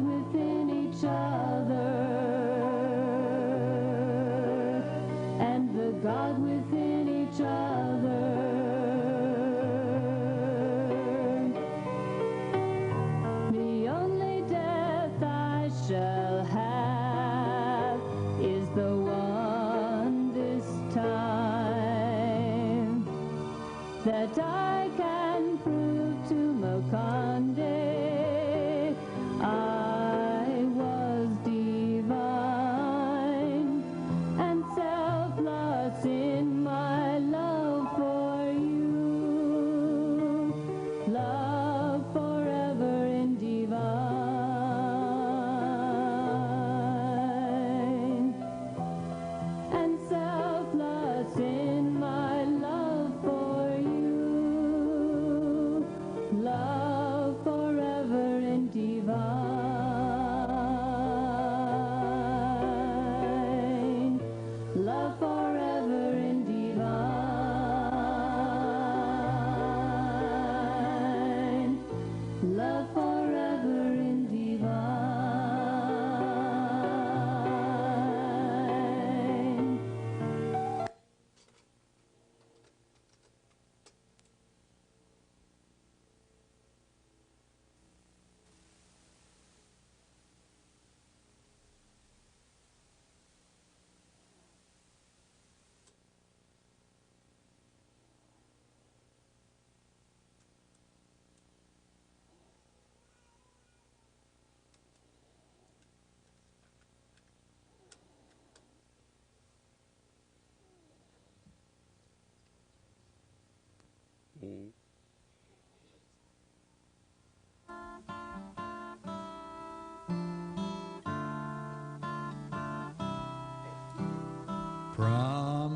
God within each other, and the God within each other. The only death I shall have is the one this time, that I can prove to Makande I was divine and selfless in my love for you, love forever and divine, and selfless in my love for you, love forever and divine, love forever and divine, love forever and divine.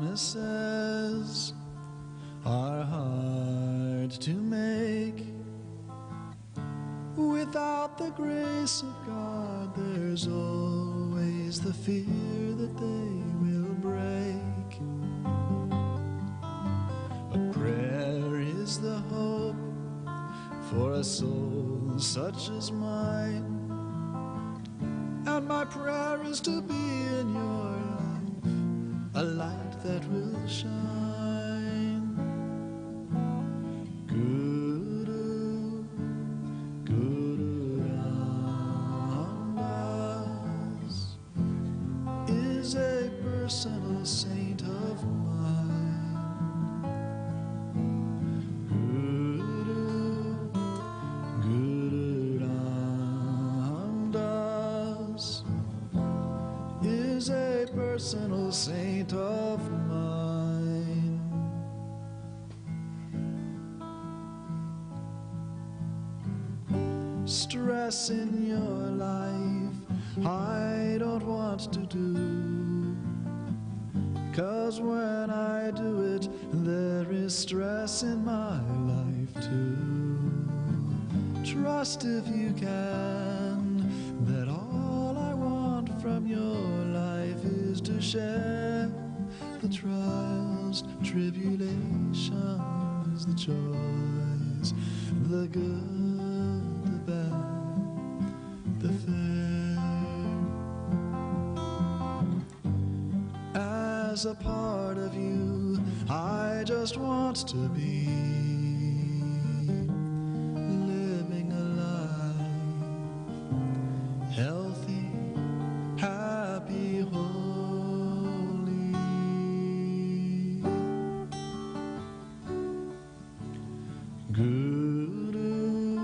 Promises are hard to make. Without the grace of God, there's always the fear that they will break. But prayer is the hope for a soul such as mine. And my prayer is to be in your life, a light that will shine. Guru, Guru Ramdas is a personal saint of mine. Guru, Guru Ramdas is a personal saint of mine. Stress in your life I don't want to do, 'cause when I do it there is stress in my life too. Trust if you can that all I want from your life is to share the trials, tribulations, the joys, the good, the bad, the fair. As a part of you, I just want to be living a life, healthy, happy, holy. Guru,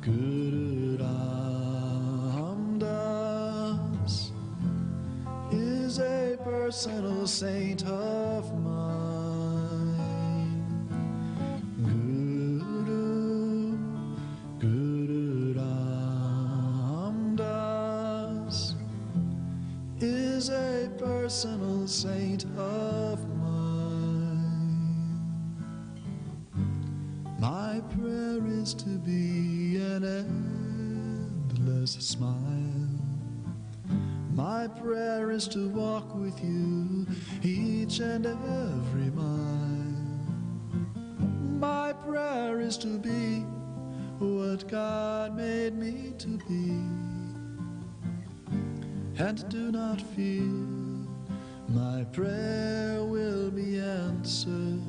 Guru Ramdas is a personal saint of mine. Guru, Guru Ramdas is a personal saint of mine. My prayer is to be an endless smile. My prayer is to walk with you each and every mile. My prayer is to be what God made me to be. And do not fear, my prayer will be answered.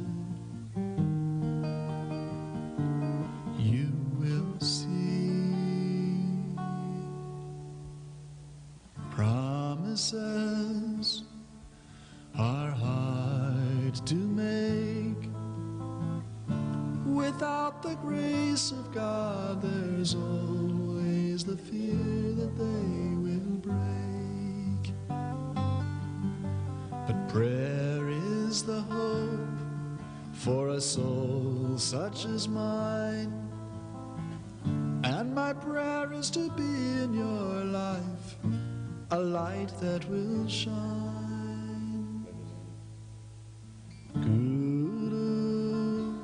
You will see. Promises are hard to make. Without the grace of God, there's always the fear that they will break. But prayer is the hope for a soul such as mine. And my prayer is to be in your life a light that will shine. Guru,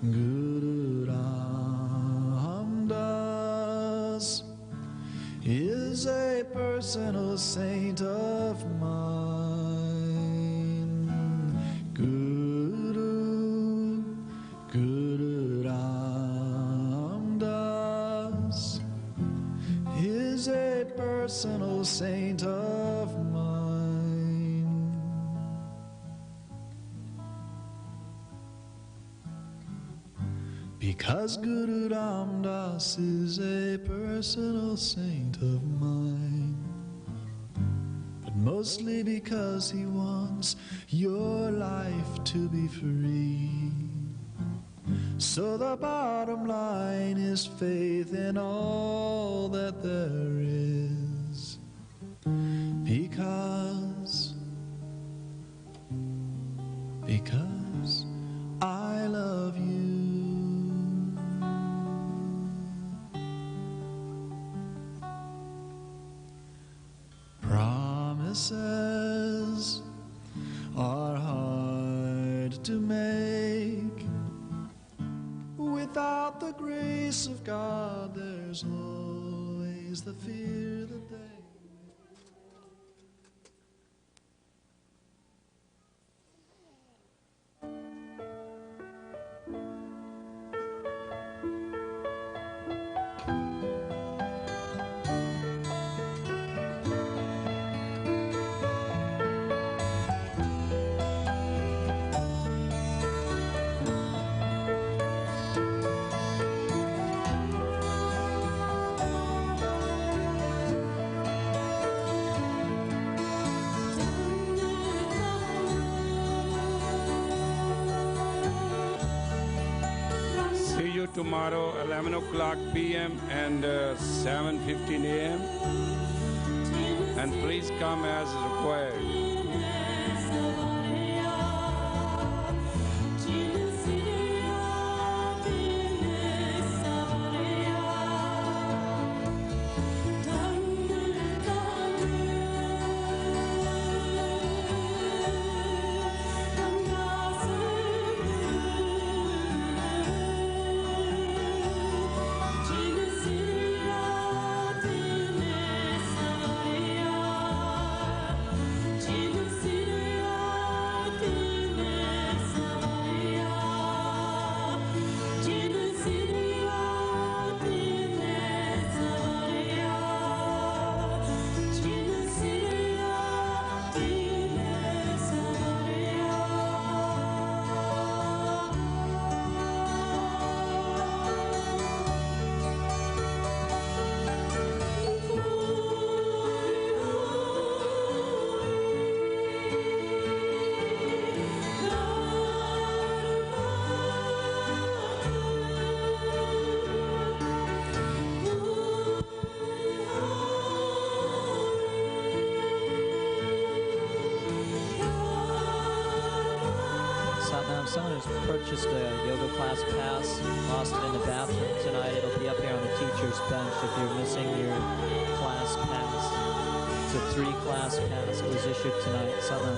Guru Ram Das is a personal saint of mine. Guru, Guru Ram Das is a personal saint of mine. Because Guru Ram Das is a personal saint of mine, but mostly because he wants your life to be free. So the bottom line is faith in all that there is, because I love you. Promises are hard to make. Without the grace of God, there's always the fear that they... See you tomorrow, 11 o'clock p.m. and 7:15 a.m. And please come as required. Someone has purchased a yoga class pass, lost it in the bathroom tonight. It'll be up here on the teacher's bench if you're missing your class pass. It's a 3-class pass. It was issued tonight. Someone